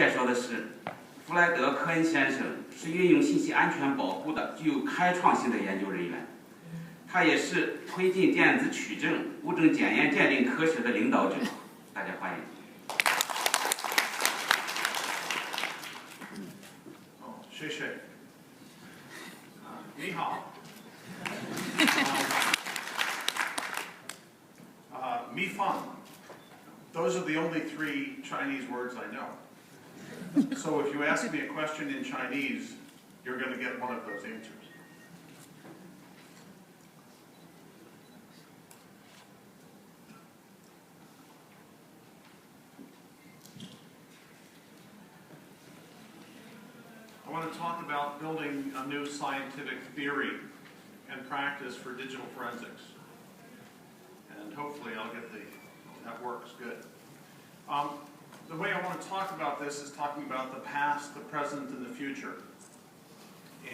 介绍的是，弗莱德·科恩先生是运用信息安全保护的具有开创性的研究人员，他也是推进电子取证、物证检验鉴定科学的领导者。大家欢迎。谢谢。你好。Me fun. Those are the only 3 Chinese words I know. So if you ask me a question in Chinese, you're going to get one of those answers. I want to talk about building a new scientific theory and practice for digital forensics. And hopefully I'll get that works good. The way I want to talk about this is talking about the past, the present, and the future.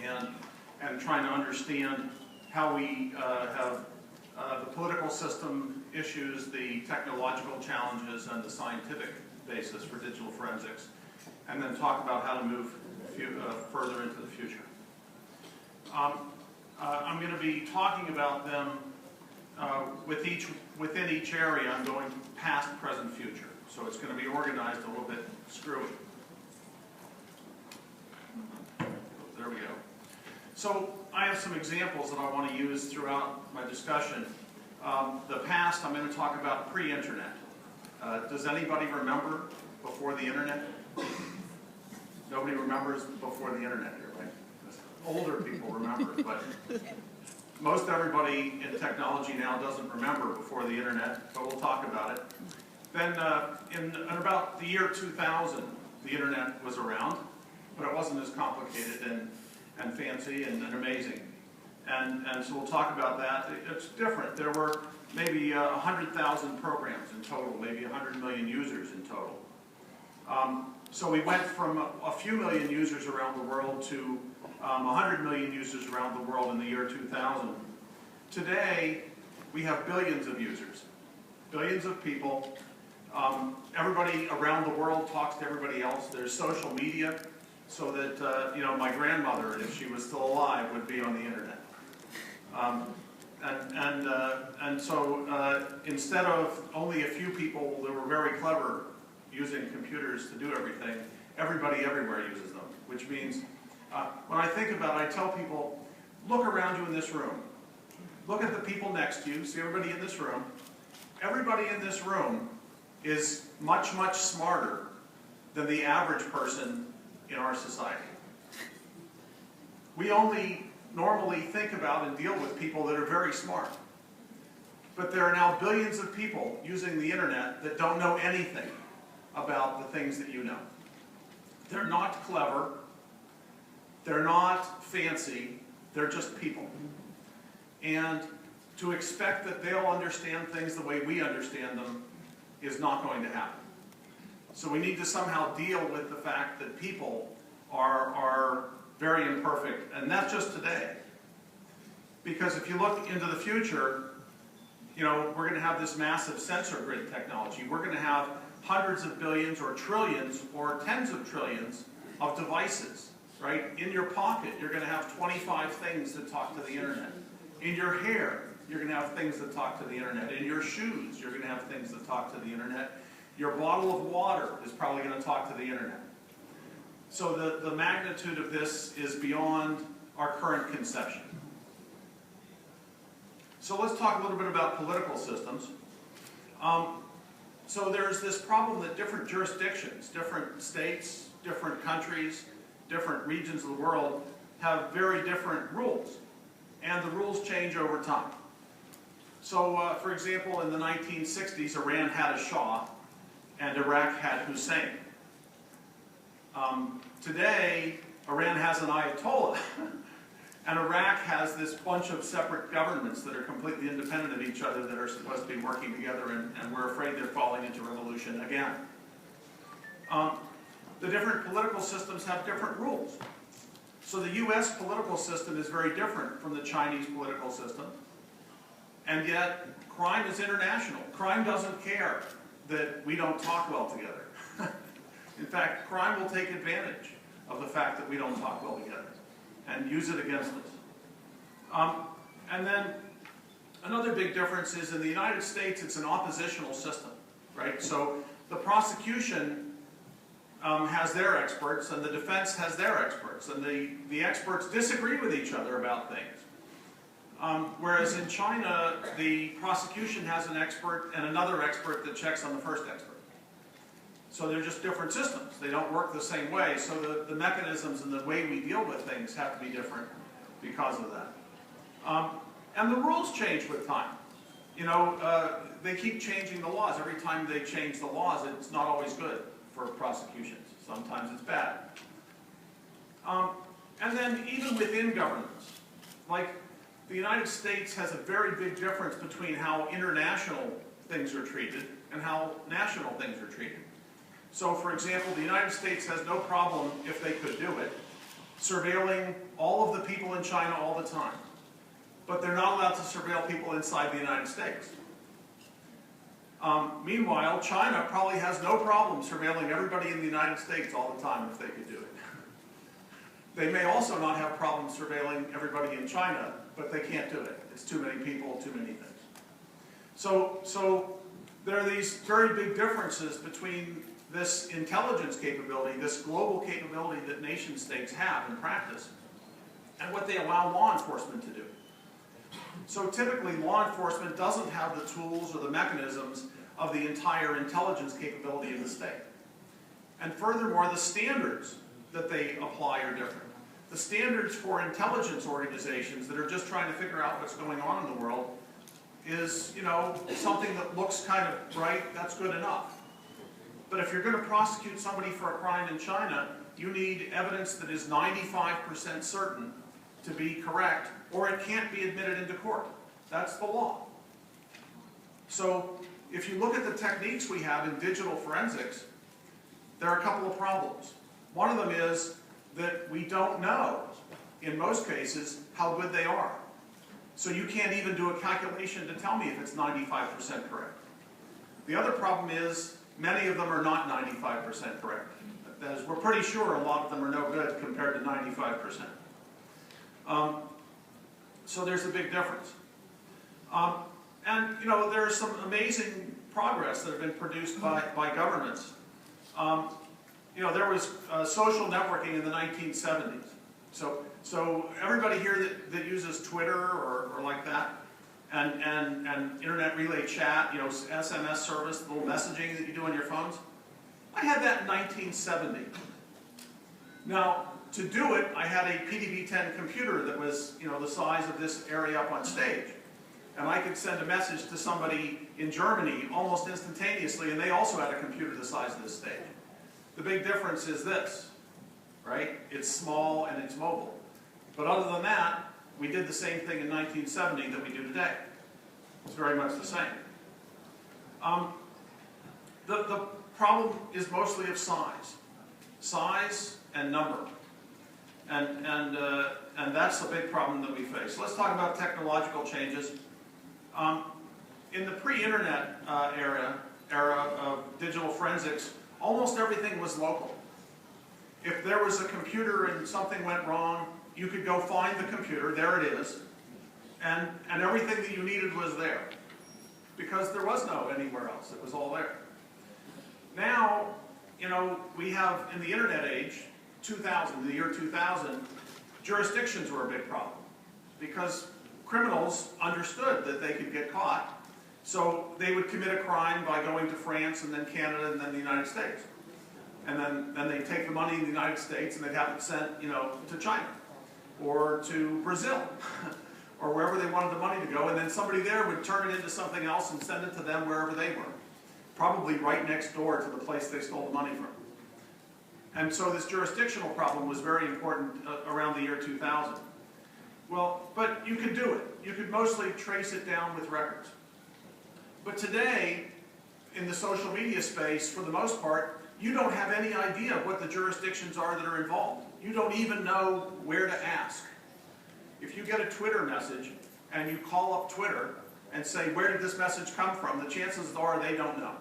And trying to understand how we have the political system issues, the technological challenges, and the scientific basis for digital forensics. And then talk about how to move further into the future. I'm going to be talking about them within each area. I'm going past, present, future. So it's going to be organized a little bit screwy. There we go. So I have some examples that I want to use throughout my discussion. The past, I'm going to talk about pre-internet. Does anybody remember before the internet? Nobody remembers before the internet here, right? Older people remember, but most everybody in technology now doesn't remember before the internet, but we'll talk about it. Then in about the year 2000, the internet was around, but it wasn't as complicated and fancy and amazing. And so we'll talk about that. It's different. There were maybe 100,000 programs in total, maybe 100 million users in total. So we went from a few million users around the world to 100 million users around the world in the year 2000. Today, we have billions of users, billions of people. Everybody around the world talks to everybody else. There's social media, so that my grandmother, if she was still alive, would be on the internet. And so instead of only a few people that were very clever using computers to do everything, everybody everywhere uses them, which means when I think about it, I tell people, look around you in this room. Look at the people next to you. See everybody in this room. Everybody in this room is much, much smarter than the average person in our society. We only normally think about and deal with people that are very smart. But there are now billions of people using the internet that don't know anything about the things that you know. They're not clever. They're not fancy. They're just people. And to expect that they'll understand things the way we understand them is not going to happen. So we need to somehow deal with the fact that people are very imperfect, and not just today. Because if you look into the future, we're going to have this massive sensor grid technology. We're going to have hundreds of billions or trillions or tens of trillions of devices, right? In your pocket, you're going to have 25 things that talk to the internet. In your hair, you're going to have things that talk to the internet. In your shoes, you're going to have things that talk to the internet. Your bottle of water is probably going to talk to the internet. So the magnitude of this is beyond our current conception. So let's talk a little bit about political systems. So there's this problem that different jurisdictions, different states, different countries, different regions of the world have very different rules. And the rules change over time. So, for example, in the 1960s, Iran had a Shah, and Iraq had Hussein. Today, Iran has an Ayatollah, and Iraq has this bunch of separate governments that are completely independent of each other that are supposed to be working together, and we're afraid they're falling into revolution again. The different political systems have different rules. So the US political system is very different from the Chinese political system. And yet, crime is international. Crime doesn't care that we don't talk well together. In fact, crime will take advantage of the fact that we don't talk well together and use it against us. And then another big difference is in the United States, it's an oppositional system, right? So the prosecution has their experts and the defense has their experts, and the experts disagree with each other about things. Whereas in China, the prosecution has an expert and another expert that checks on the first expert. So they're just different systems. They don't work the same way, so the mechanisms and the way we deal with things have to be different because of that. And the rules change with time. You know, they keep changing the laws. Every time they change the laws, it's not always good for prosecutions. Sometimes it's bad. And then even within governments, like the United States has a very big difference between how international things are treated and how national things are treated. So for example, the United States has no problem, if they could do it, surveilling all of the people in China all the time. But they're not allowed to surveil people inside the United States. Meanwhile, China probably has no problem surveilling everybody in the United States all the time if they could do it. They may also not have problems surveilling everybody in China, but they can't do it. It's too many people, too many things. So there are these very big differences between this intelligence capability, this global capability that nation states have in practice, and what they allow law enforcement to do. So typically, law enforcement doesn't have the tools or the mechanisms of the entire intelligence capability of the state. And furthermore, the standards that they apply are different. The standards for intelligence organizations that are just trying to figure out what's going on in the world is, you know, something that looks kind of right, that's good enough. But if you're going to prosecute somebody for a crime in China, you need evidence that is 95% certain to be correct, or it can't be admitted into court. That's the law. So if you look at the techniques we have in digital forensics, there are a couple of problems. One of them is that we don't know, in most cases, how good they are. So you can't even do a calculation to tell me if it's 95% correct. The other problem is many of them are not 95% correct. That is, we're pretty sure a lot of them are no good compared to 95%. So there's a big difference. And, you know, there's some amazing progress that have been produced by governments. You know, there was social networking in the 1970s. So everybody here that uses Twitter or like that, and internet relay chat, you know, SMS service, the little messaging that you do on your phones, I had that in 1970. Now, to do it, I had a PDB-10 computer that was, you know, the size of this area up on stage. And I could send a message to somebody in Germany almost instantaneously, and they also had a computer the size of this stage. The big difference is this, right? It's small and it's mobile. But other than that, we did the same thing in 1970 that we do today. It's very much the same. The problem is mostly of size. Size and number. And that's a big problem that we face. Let's talk about technological changes. In the pre-internet era of digital forensics, almost everything was local. If there was a computer and something went wrong, you could go find the computer, there it is, and everything that you needed was there. Because there was no anywhere else, it was all there. Now, you know, we have, in the internet age, the year 2000, jurisdictions were a big problem. Because criminals understood that they could get caught, so they would commit a crime by going to France and then Canada and then the United States. And then they'd take the money in the United States and they'd have it sent, you know, to China or to Brazil or wherever they wanted the money to go, and then somebody there would turn it into something else and send it to them wherever they were, probably right next door to the place they stole the money from. And so this jurisdictional problem was very important around the year 2000. Well, but you could do it. You could mostly trace it down with records. But today, in the social media space, for the most part, you don't have any idea what the jurisdictions are that are involved. You don't even know where to ask. If you get a Twitter message and you call up Twitter and say, where did this message come from, the chances are they don't know.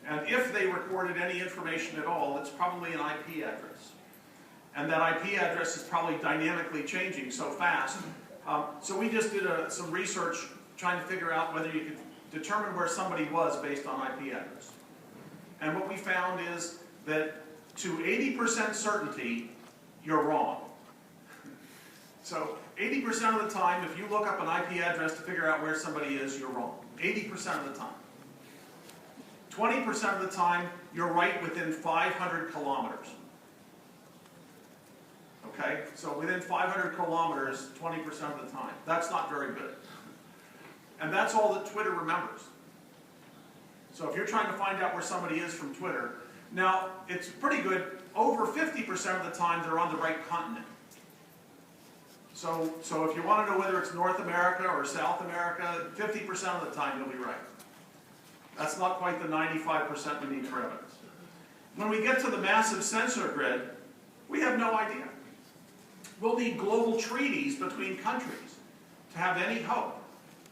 And if they recorded any information at all, it's probably an IP address. And that IP address is probably dynamically changing so fast. So we just did some research trying to figure out whether you could determine where somebody was based on IP address. And what we found is that to 80% certainty, you're wrong. So 80% of the time, if you look up an IP address to figure out where somebody is, you're wrong. 80% of the time. 20% of the time, you're right within 500 kilometers. Okay? So within 500 kilometers, 20% of the time. That's not very good. And that's all that Twitter remembers. So if you're trying to find out where somebody is from Twitter, now it's pretty good. Over 50% of the time, they're on the right continent. So if you want to know whether it's North America or South America, 50% of the time you'll be right. That's not quite the 95% we need for evidence. When we get to the massive sensor grid, we have no idea. We'll need global treaties between countries to have any hope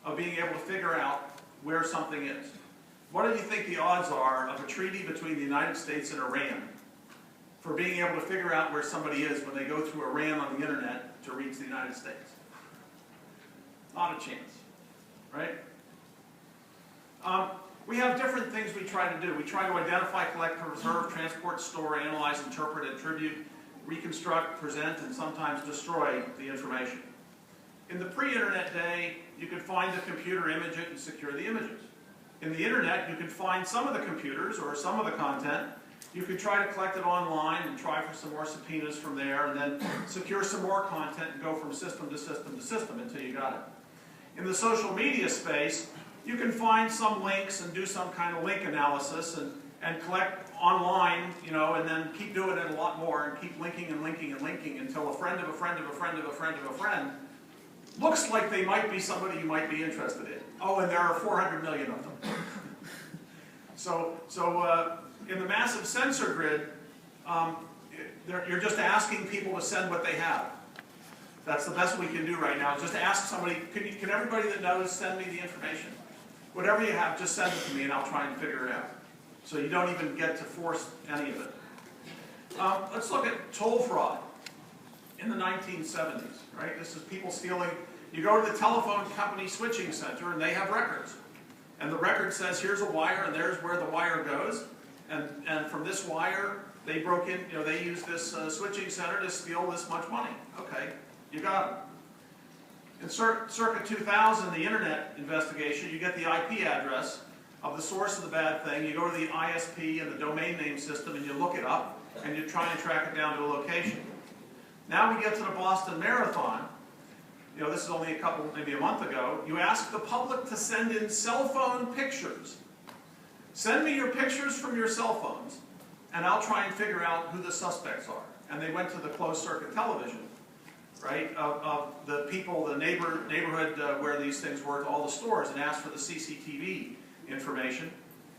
of being able to figure out where something is. What do you think the odds are of a treaty between the United States and Iran for being able to figure out where somebody is when they go through Iran on the internet to reach the United States? Not a chance, right? We have different things we try to do. We try to identify, collect, preserve, transport, store, analyze, interpret, attribute, reconstruct, present, and sometimes destroy the information. In the pre-internet day, you could find a computer, image it, and secure the images. In the internet, you could find some of the computers or some of the content. You could try to collect it online and try for some more subpoenas from there, and then secure some more content and go from system to system to system until you got it. In the social media space, you can find some links and do some kind of link analysis and collect online, you know, and then keep doing it a lot more and keep linking and linking and linking until a friend of a friend of a friend of a friend of a friend looks like they might be somebody you might be interested in. Oh, and there are 400 million of them. So in the massive sensor grid, you're just asking people to send what they have. That's the best we can do right now. Just ask somebody, can everybody that knows send me the information? Whatever you have, just send it to me and I'll try and figure it out. So you don't even get to force any of it. Let's look at toll fraud in the 1970s, right? This is people stealing. You go to the telephone company switching center and they have records. And the record says, here's a wire and there's where the wire goes. And from this wire, they broke in, you know, they used this switching center to steal this much money. Okay, you got it. In circa 2000, the internet investigation, you get the IP address of the source of the bad thing. You go to the ISP and the domain name system and you look it up and you try and track it down to a location. Now we get to the Boston Marathon. You know, this is only maybe a month ago. You ask the public to send in cell phone pictures. Send me your pictures from your cell phones and I'll try and figure out who the suspects are. And they went to the closed circuit television, right, of the people, the neighborhood where these things were, to all the stores, and asked for the CCTV information.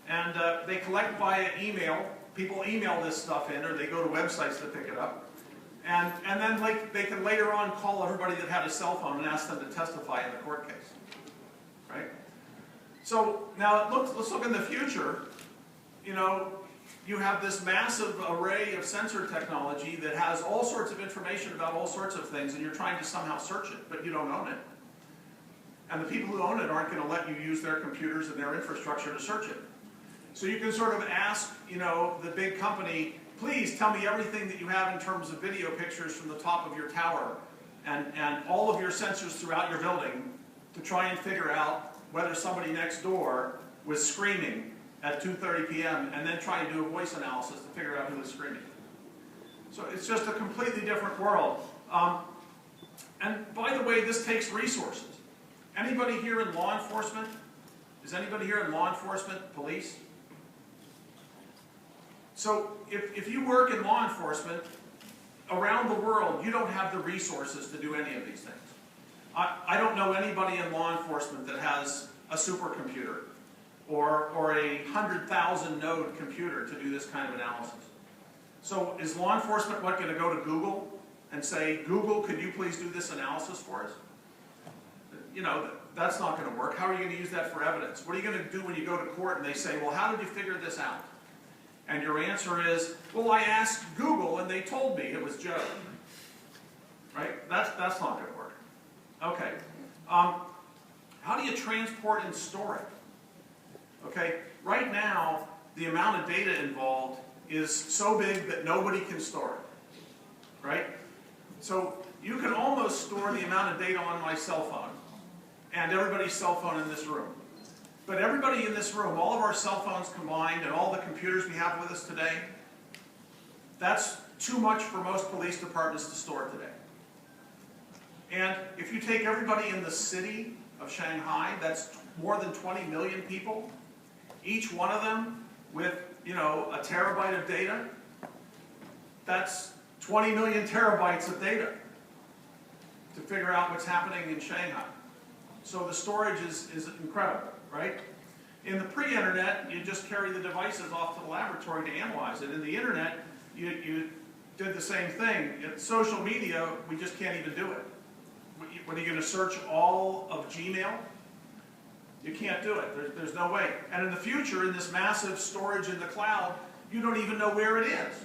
And they collect via email. People email this stuff in, or they go to websites to pick it up. And then they can later on call everybody that had a cell phone and ask them to testify in the court case, right? So now let's look in the future. You know, you have this massive array of sensor technology that has all sorts of information about all sorts of things, and you're trying to somehow search it, but you don't own it. And the people who own it aren't going to let you use their computers and their infrastructure to search it. So you can sort of ask, you know, the big company, please tell me everything that you have in terms of video pictures from the top of your tower and all of your sensors throughout your building to try and figure out whether somebody next door was screaming at 2:30 p.m. and then try and do a voice analysis to figure out who was screaming. So it's just a completely different world. And by the way, this takes resources. Anybody here in law enforcement? Is anybody here in law enforcement, police? So if you work in law enforcement, around the world, you don't have the resources to do any of these things. I don't know anybody in law enforcement that has a supercomputer or a 100,000 node computer to do this kind of analysis. So is law enforcement going to go to Google and say, Google, could you please do this analysis for us? You know, That's not going to work. How are you going to use that for evidence? What are you going to do when you go to court and they say, well, how did you figure this out? And your answer is, well, I asked Google and they told me it was Joe. Right? That's not going to work. Okay. How do you transport and store it? Okay. Right now, the amount of data involved is so big that nobody can store it. Right? So you can almost store the amount of data on my cell phone and everybody's cell phone in this room. But everybody in this room, all of our cell phones combined and all the computers we have with us today, that's too much for most police departments to store today. And if you take everybody in the city of Shanghai, that's more than 20 million people, each one of them with, a terabyte of data, that's 20 million terabytes of data to figure out what's happening in Shanghai. So the storage is incredible, right? In the pre-internet, you just carry the devices off to the laboratory to analyze it. In the internet, you did the same thing. In social media, we just can't even do it. What are you going to search all of Gmail? You can't do it. There's no way. And in the future, in this massive storage in the cloud, you don't even know where it is.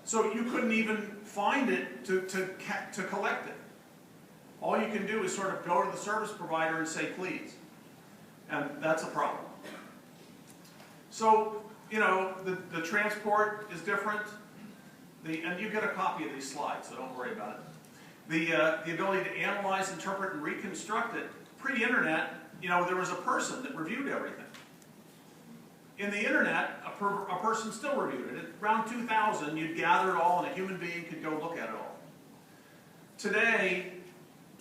So you couldn't even find it to collect it. All you can do is sort of go to the service provider and say, please. And that's a problem. So, the transport is different. And you get a copy of these slides, so don't worry about it. The ability to analyze, interpret, and reconstruct it. Pre-internet, there was a person that reviewed everything. In the internet, a person still reviewed it. Around 2000, you'd gather it all and a human being could go look at it all. Today,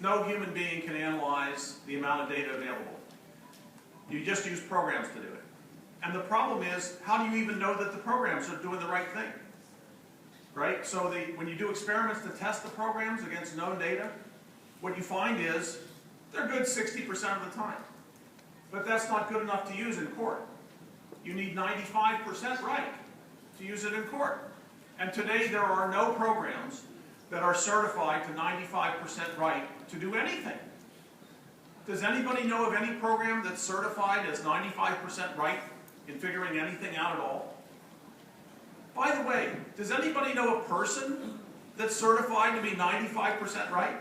no human being can analyze the amount of data available. You just use programs to do it. And the problem is, how do you even know that the programs are doing the right thing? Right? So when you do experiments to test the programs against known data, what you find is they're good 60% of the time. But that's not good enough to use in court. You need 95% right to use it in court. And today there are no programs that are certified to 95% right to do anything. Does anybody know of any program that's certified as 95% right in figuring anything out at all? By the way, does anybody know a person that's certified to be 95% right?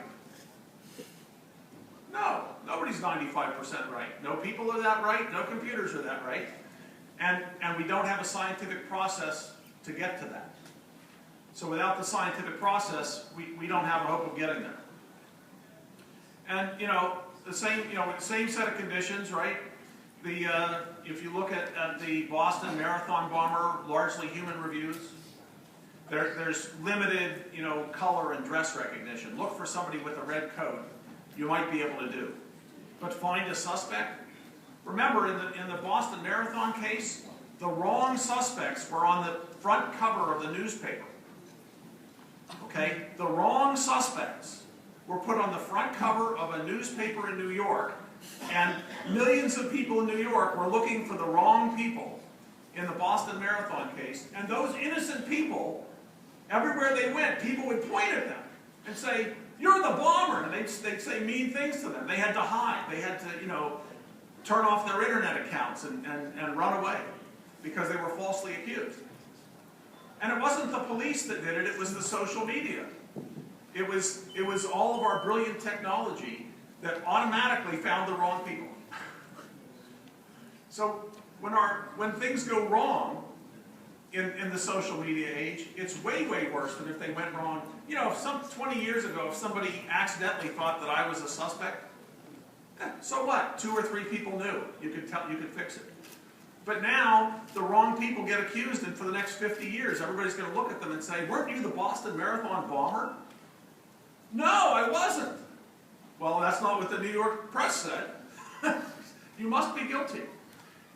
No, nobody's 95% right. No people are that right, no computers are that right. And we don't have a scientific process to get to that. So without the scientific process, we don't have a hope of getting there. And, the same set of conditions, right? If you look at the Boston Marathon bomber, largely human reviews, there's limited, color and dress recognition. Look for somebody with a red coat. You might be able to do. But find a suspect. Remember, in the Boston Marathon case, the wrong suspects were on the front cover of the newspaper. Okay? The wrong suspects were put on the front cover of a newspaper in New York, and millions of people in New York were looking for the wrong people in the Boston Marathon case, and those innocent people, everywhere they went, people would point at them and say, "You're the bomber," and they'd say mean things to them. They had to hide. They had to, turn off their internet accounts and run away because they were falsely accused. And it wasn't the police that did it, it was the social media. It was all of our brilliant technology that automatically found the wrong people. So when things go wrong in the social media age, it's way, way worse than if they went wrong. 20 years ago, if somebody accidentally thought that I was a suspect, so what? 2 or 3 people knew. You could fix it. But now, the wrong people get accused, and for the next 50 years, everybody's going to look at them and say, "Weren't you the Boston Marathon bomber?" "No, I wasn't." "Well, that's not what the New York press said." You must be guilty.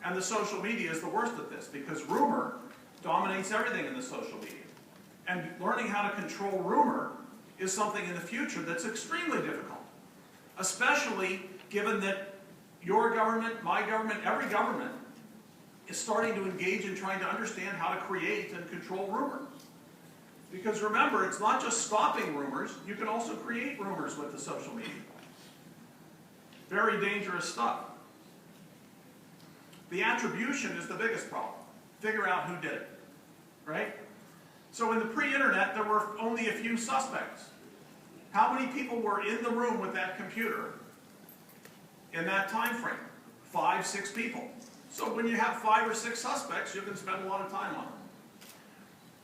And the social media is the worst at this, because rumor dominates everything in the social media. And learning how to control rumor is something in the future that's extremely difficult, especially given that your government, my government, every government is starting to engage in trying to understand how to create and control rumor. Because remember, it's not just stopping rumors, you can also create rumors with the social media. Very dangerous stuff. The attribution is the biggest problem. Figure out who did it, right? So in the pre-internet, there were only a few suspects. How many people were in the room with that computer in that time frame? 5, 6 people. So when you have 5 or 6 suspects, you can spend a lot of time on them.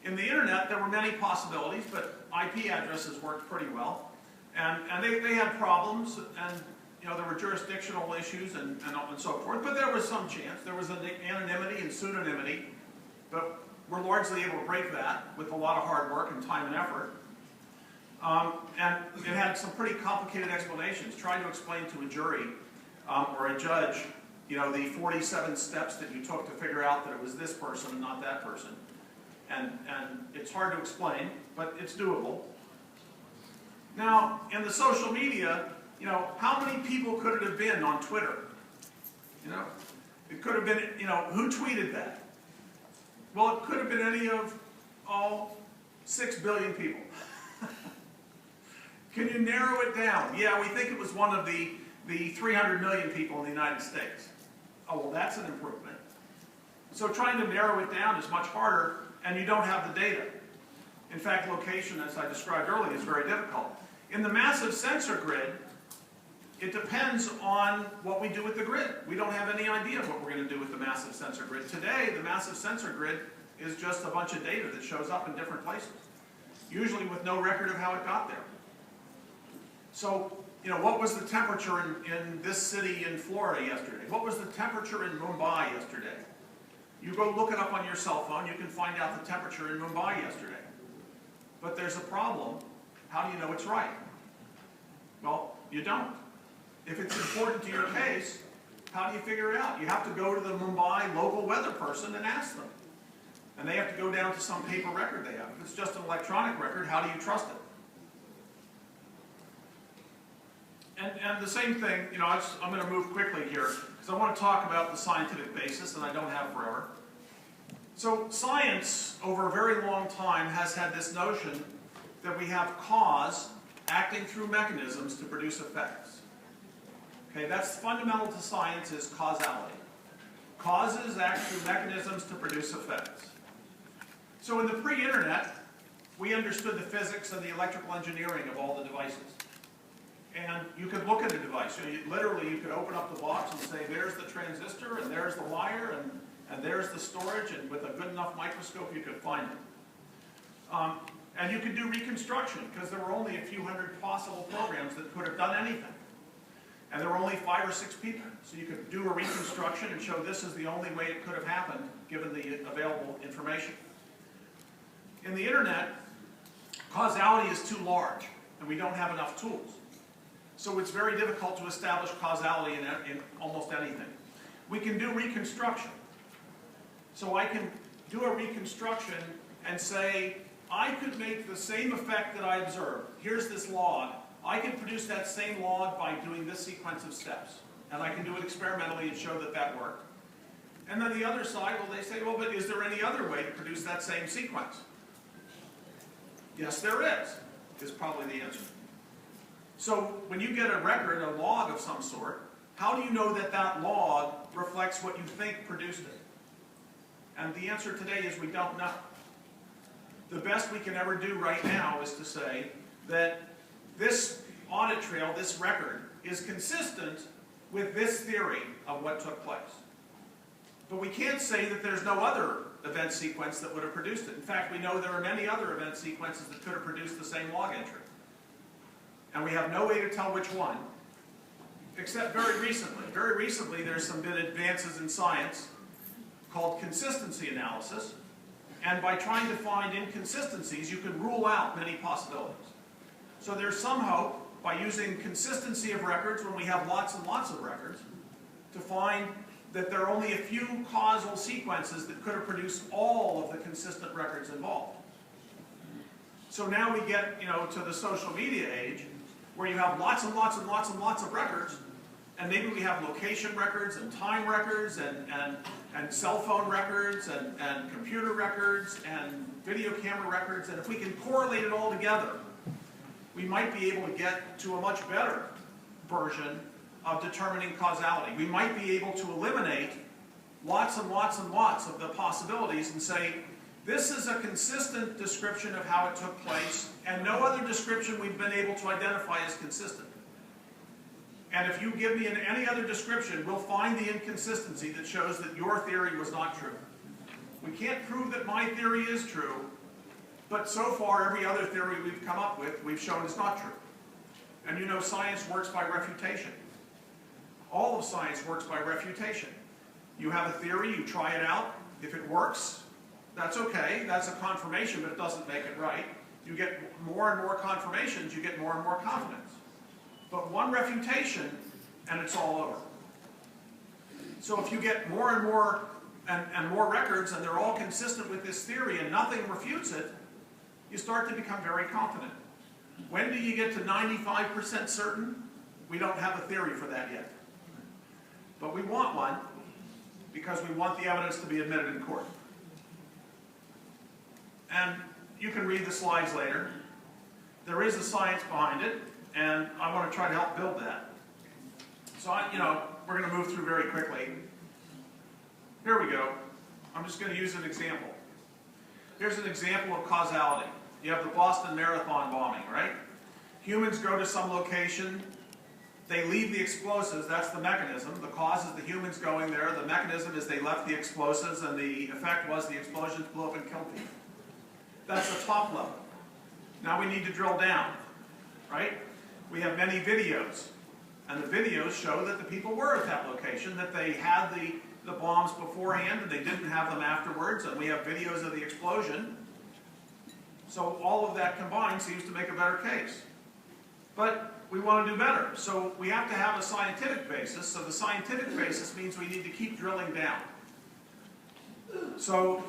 In the internet, there were many possibilities, but IP addresses worked pretty well. And they had problems, and there were jurisdictional issues and so forth, but there was some chance. There was anonymity and pseudonymity, but we're largely able to break that with a lot of hard work and time and effort. And it had some pretty complicated explanations. Trying to explain to a jury or a judge, the 47 steps that you took to figure out that it was this person and not that person. And it's hard to explain, but it's doable. Now, in the social media, how many people could it have been on Twitter? It could have been, who tweeted that? Well, it could have been any of all 6 billion people. Can you narrow it down? Yeah, we think it was one of the 300 million people in the United States. Oh, well, that's an improvement. So trying to narrow it down is much harder, and you don't have the data. In fact, location, as I described earlier, is very difficult. In the massive sensor grid, it depends on what we do with the grid. We don't have any idea of what we're going to do with the massive sensor grid. Today, the massive sensor grid is just a bunch of data that shows up in different places, usually with no record of how it got there. So, what was the temperature in this city in Florida yesterday? What was the temperature in Mumbai yesterday? You go look it up on your cell phone, you can find out the temperature in Mumbai yesterday. But there's a problem. How do you know it's right? Well, you don't. If it's important to your case, how do you figure it out? You have to go to the Mumbai local weather person and ask them. And they have to go down to some paper record they have. If it's just an electronic record, how do you trust it? And the same thing, I'm going to move quickly here, because I want to talk about the scientific basis, and I don't have forever. So science, over a very long time, has had this notion that we have cause acting through mechanisms to produce effects. Okay, that's fundamental to science, is causality. Causes act through mechanisms to produce effects. So in the pre-internet, we understood the physics and the electrical engineering of all the devices. And you could look at a device. Literally, you could open up the box and say, there's the transistor, and there's the wire, and there's the storage, and with a good enough microscope, you could find it. And you could do reconstruction, because there were only a few hundred possible programs that could have done anything. And there were only 5 or 6 people. So you could do a reconstruction and show this is the only way it could have happened, given the available information. In the internet, causality is too large, and we don't have enough tools. So it's very difficult to establish causality in almost anything. We can do reconstruction. So I can do a reconstruction and say, I could make the same effect that I observed. Here's this log. I can produce that same log by doing this sequence of steps. And I can do it experimentally and show that that worked. And then the other side, well, they say, well, but is there any other way to produce that same sequence? Yes, there is probably the answer. So when you get a record, a log of some sort, how do you know that that log reflects what you think produced it? And the answer today is we don't know. The best we can ever do right now is to say that this audit trail, this record, is consistent with this theory of what took place. But we can't say that there's no other event sequence that would have produced it. In fact, we know there are many other event sequences that could have produced the same log entry. And we have no way to tell which one, except very recently. Very recently, there's been advances in science called consistency analysis. And by trying to find inconsistencies, you can rule out many possibilities. So there's some hope, by using consistency of records when we have lots and lots of records, to find that there are only a few causal sequences that could have produced all of the consistent records involved. So now we get, to the social media age, where you have lots and lots and lots and lots of records, and maybe we have location records and time records and cell phone records and computer records and video camera records, and if we can correlate it all together, we might be able to get to a much better version of determining causality. We might be able to eliminate lots and lots and lots of the possibilities and say, this is a consistent description of how it took place, and no other description we've been able to identify is consistent. And if you give me any other description, we'll find the inconsistency that shows that your theory was not true. We can't prove that my theory is true, but so far every other theory we've come up with, we've shown is not true. And you know science works by refutation. All of science works by refutation. You have a theory, you try it out. If it works, that's okay. That's a confirmation, but it doesn't make it right. You get more and more confirmations, you get more and more confidence. But one refutation, and it's all over. So if you get more and more and more records, and they're all consistent with this theory, and nothing refutes it, you start to become very confident. When do you get to 95% certain? We don't have a theory for that yet. But we want one, because we want the evidence to be admitted in court. And you can read the slides later. There is a science behind it, and I want to try to help build that. So, we're going to move through very quickly. Here we go. I'm just going to use an example. Here's an example of causality. You have the Boston Marathon bombing, right? Humans go to some location. They leave the explosives. That's the mechanism. The cause is the humans going there. The mechanism is they left the explosives, and the effect was the explosions blew up and killed people. That's the top level. Now we need to drill down, right? We have many videos, and the videos show that the people were at that location, that they had the bombs beforehand, and they didn't have them afterwards, and we have videos of the explosion. So all of that combined seems to make a better case. But we want to do better, so we have to have a scientific basis. So the scientific basis means we need to keep drilling down. So,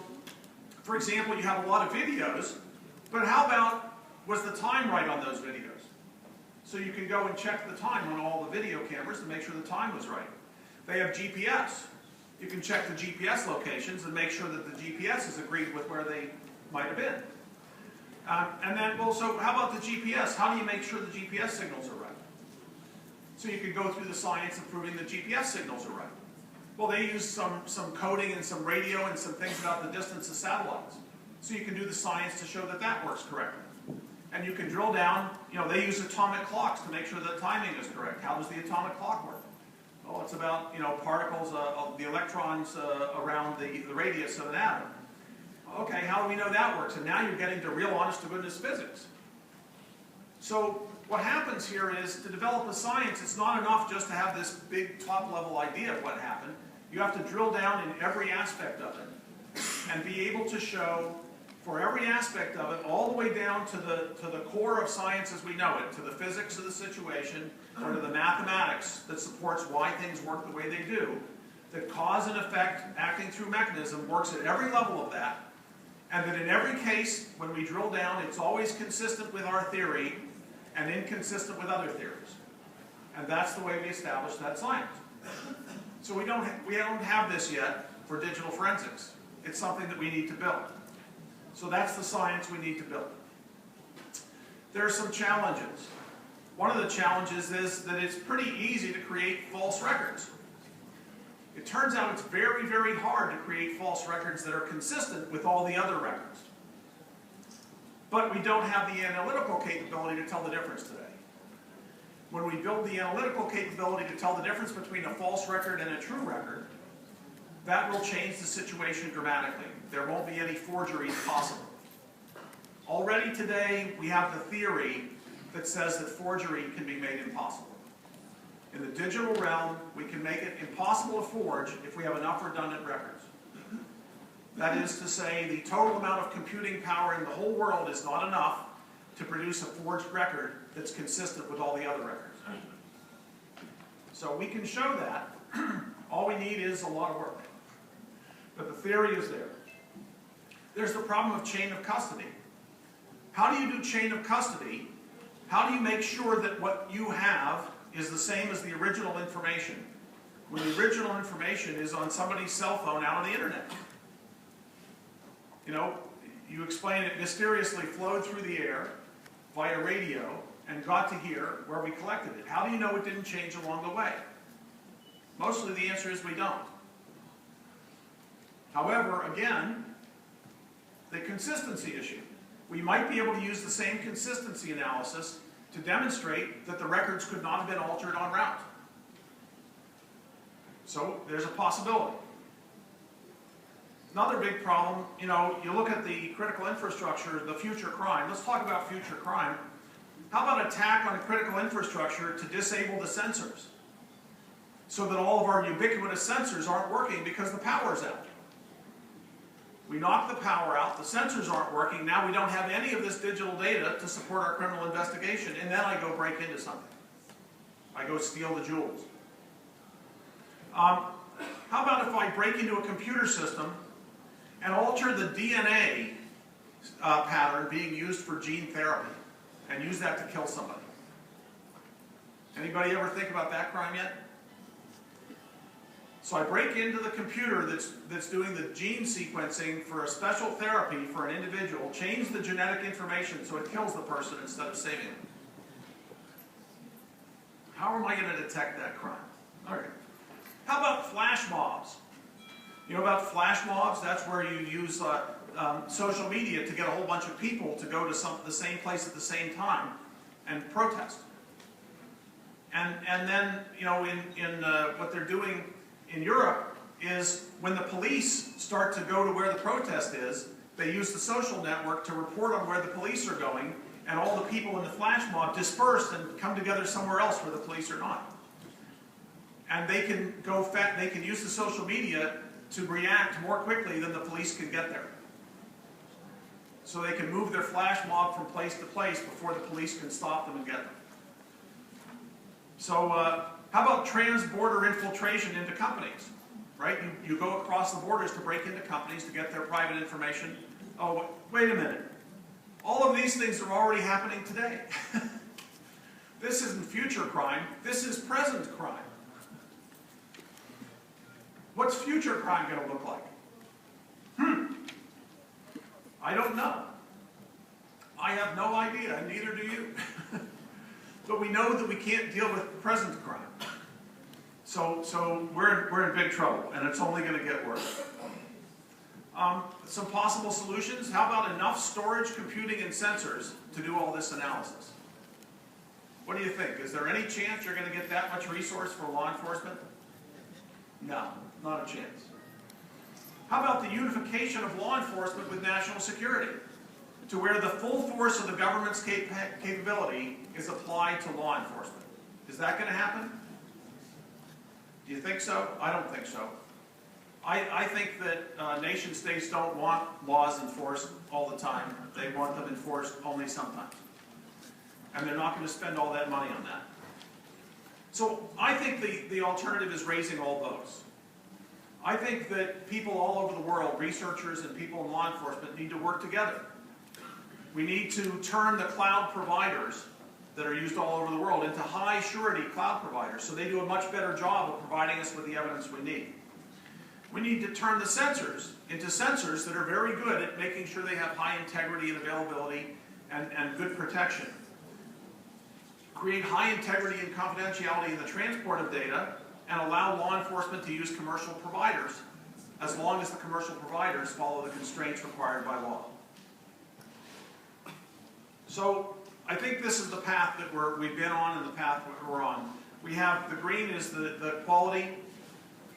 for example, you have a lot of videos, but how about, was the time right on those videos? So you can go and check the time on all the video cameras to make sure the time was right. They have GPS. You can check the GPS locations and make sure that the GPS is agreed with where they might have been. And then, well, so how about the GPS? How do you make sure the GPS signals are right? So you could go through the science of proving the GPS signals are right. Well, they use some coding and some radio and some things about the distance of satellites. So you can do the science to show that that works correctly. And you can drill down, they use atomic clocks to make sure that timing is correct. How does the atomic clock work? Well, it's about, particles of the electrons around the radius of an atom. Okay, how do we know that works? And now you're getting to real honest-to-goodness physics. So what happens here is, to develop a science, it's not enough just to have this big top-level idea of what happened. You have to drill down in every aspect of it and be able to show, for every aspect of it, all the way down to the core of science as we know it, to the physics of the situation, or to the mathematics that supports why things work the way they do, that cause and effect acting through mechanism works at every level of that, and that in every case, when we drill down, it's always consistent with our theory and inconsistent with other theories. And that's the way we establish that science. So we don't have this yet for digital forensics. It's something that we need to build. So that's the science we need to build. There are some challenges. One of the challenges is that it's pretty easy to create false records. It turns out it's very, very hard to create false records that are consistent with all the other records. But we don't have the analytical capability to tell the difference today. When we build the analytical capability to tell the difference between a false record and a true record, that will change the situation dramatically. There won't be any forgeries possible. Already today, we have the theory that says that forgery can be made impossible. In the digital realm, we can make it impossible to forge if we have enough redundant records. That is to say, the total amount of computing power in the whole world is not enough to produce a forged record that's consistent with all the other records. So we can show that. All we need is a lot of work. But the theory is there. There's the problem of chain of custody. How do you do chain of custody? How do you make sure that what you have is the same as the original information, when the original information is on somebody's cell phone out on the internet? You explain it mysteriously flowed through the air via radio, and got to here where we collected it. How do you know it didn't change along the way? Mostly the answer is we don't. However, again, the consistency issue. We might be able to use the same consistency analysis to demonstrate that the records could not have been altered en route. So there's a possibility. Another big problem, you look at the critical infrastructure, the future crime. Let's talk about future crime. How about attack on critical infrastructure to disable the sensors so that all of our ubiquitous sensors aren't working because the power's out? We knock the power out, the sensors aren't working, now we don't have any of this digital data to support our criminal investigation, and then I go break into something. I go steal the jewels. How about if I break into a computer system and alter the DNA pattern being used for gene therapy and use that to kill somebody? Anybody ever think about that crime yet? So I break into the computer that's doing the gene sequencing for a special therapy for an individual, change the genetic information so it kills the person instead of saving them. How am I going to detect that crime? All right. How about flash mobs? You know about flash mobs? That's where you use social media to get a whole bunch of people to go to the same place at the same time and protest. And then, in what they're doing in Europe is when the police start to go to where the protest is, they use the social network to report on where the police are going, and all the people in the flash mob disperse and come together somewhere else where the police are not. And they can use the social media to react more quickly than the police can get there. So they can move their flash mob from place to place before the police can stop them and get them. So how about trans-border infiltration into companies? Right? You go across the borders to break into companies to get their private information. Oh, wait a minute. All of these things are already happening today. This isn't future crime. This is present crime. What's future crime going to look like? I don't know. I have no idea, and neither do you. But we know that we can't deal with present crime. So we're in big trouble, and it's only going to get worse. Some possible solutions. How about enough storage, computing, and sensors to do all this analysis? What do you think? Is there any chance you're going to get that much resource for law enforcement? No, not a chance. How about the unification of law enforcement with national security, to where the full force of the government's capability is applied to law enforcement? Is that going to happen? Do you think so? I don't think so. I think that nation states don't want laws enforced all the time. They want them enforced only sometimes. And they're not going to spend all that money on that. So I think the alternative is raising all boats. I think that people all over the world, researchers and people in law enforcement, need to work together. We need to turn the cloud providers that are used all over the world into high surety cloud providers, so they do a much better job of providing us with the evidence we need. We need to turn the sensors into sensors that are very good at making sure they have high integrity and availability and good protection. Create high integrity and confidentiality in the transport of data, and allow law enforcement to use commercial providers as long as the commercial providers follow the constraints required by law. So I think this is the path that we've been on and the path that we're on. We have the green is the quality,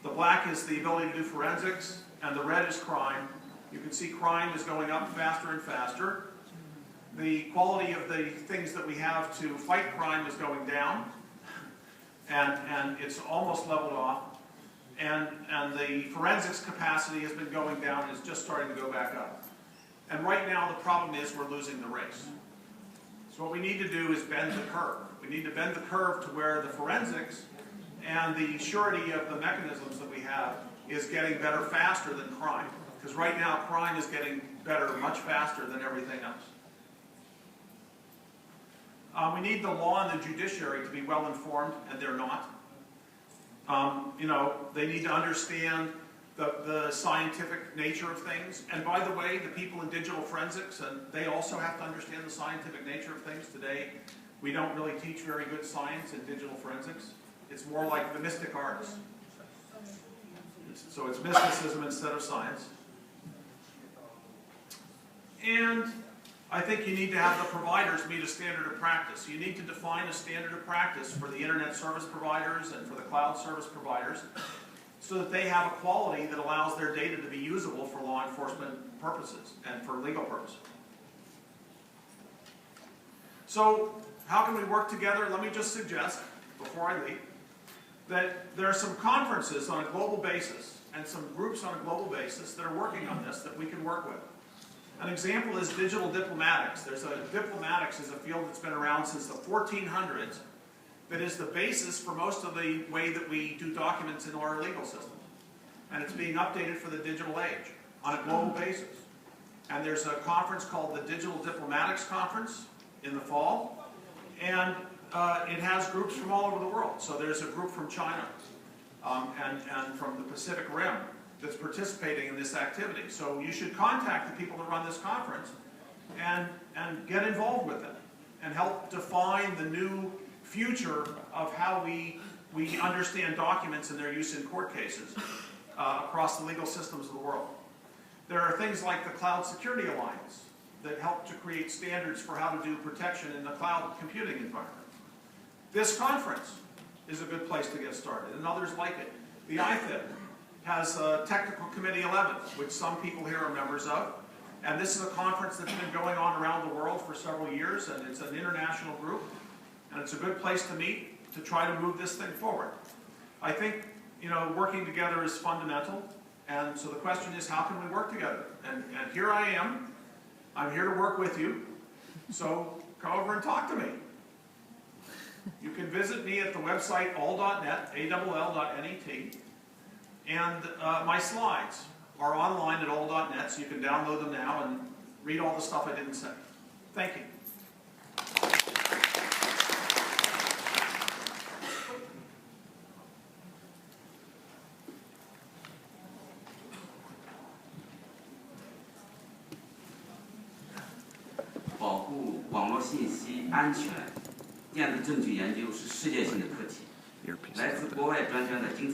the black is the ability to do forensics, and the red is crime. You can see crime is going up faster and faster. The quality of the things that we have to fight crime is going down, and it's almost leveled off. And the forensics capacity has been going down and is just starting to go back up. And right now the problem is we're losing the race. So what we need to do is bend the curve. We need to bend the curve to where the forensics and the surety of the mechanisms that we have is getting better faster than crime. Because right now crime is getting better much faster than everything else. We need the law and the judiciary to be well informed, and they're not. They need to understand the scientific nature of things. And by the way, the people in digital forensics, and they also have to understand the scientific nature of things today. We don't really teach very good science in digital forensics. It's more like the mystic arts. So it's mysticism instead of science. And I think you need to have the providers meet a standard of practice. You need to define a standard of practice for the internet service providers and for the cloud service providers so that they have a quality that allows their data to be usable for law enforcement purposes and for legal purposes. So how can we work together? Let me just suggest, before I leave, that there are some conferences on a global basis and some groups on a global basis that are working on this that we can work with. An example is digital diplomatics. Diplomatics is a field that's been around since the 1400s that is the basis for most of the way that we do documents in our legal system. And it's being updated for the digital age on a global basis. And there's a conference called the Digital Diplomatics Conference in the fall. And it has groups from all over the world. So there's a group from China and from the Pacific Rim that's participating in this activity. So you should contact the people that run this conference and get involved with them and help define the new future of how we understand documents and their use in court cases across the legal systems of the world. There are things like the Cloud Security Alliance that help to create standards for how to do protection in the cloud computing environment. This conference is a good place to get started, and others like it. The IFIP has Technical Committee 11, which some people here are members of. And this is a conference that's been going on around the world for several years, and it's an international group. And it's a good place to meet to try to move this thing forward. I think, working together is fundamental. And so the question is, how can we work together? And here I am. I'm here to work with you. So come over and talk to me. You can visit me at the website all.net, all.net. And my slides are online at all.net, so you can download them now and read all the stuff I didn't say. Thank you.保护网络信息安全，电子证据研究是世界性的课题。来自国外专家的精彩